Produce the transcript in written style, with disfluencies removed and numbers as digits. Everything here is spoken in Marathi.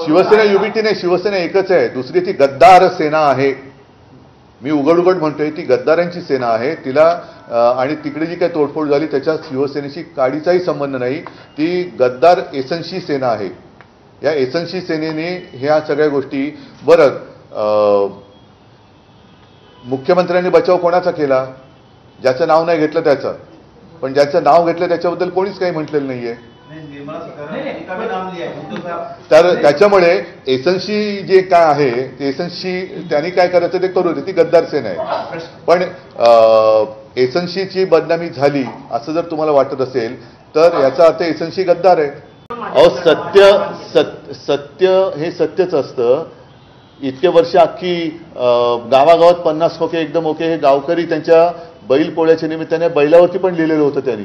शिवसेना युबीटी नाही, शिवसेना एकच आहे. दुसरी ती गद्दार सेना आहे. मी उघड उघड म्हणतोय ती गद्दारांची सेना आहे. तिला आणि तिकडे जी काही तोडफोड झाली त्याच्या शिवसेनेशी काडीचाही संबंध नाही. ती गद्दार एसनशी सेना आहे. या एसनशी सेनेने ह्या सगळ्या गोष्टी मुख्यमंत्र्यांनी बचाव कोणाचा केला? ज्याचं नाव नाही घेतलं त्याचं. पण ज्याचं नाव घेतलं त्याच्याबद्दल कोणीच काही म्हटलेलं नाहीये. तर त्याच्यामुळे एसनशी जे काय आहे ते एसनशी त्यांनी काय करायचं ते करू दे. ती गद्दार सेना आहे. पण एसनशीची बदनामी झाली असं जर तुम्हाला वाटत असेल तर याचा अर्थ एसनशी गद्दार आहे. अहो सत्य हे सत्यच असतं. इतके वर्ष अख्खी गावागावात 50 खोके एकदम ओके हे गावकरी त्यांच्या बैल पोळ्याच्या निमित्ताने बैलावरती पण लिहिलेलं होतं त्यांनी.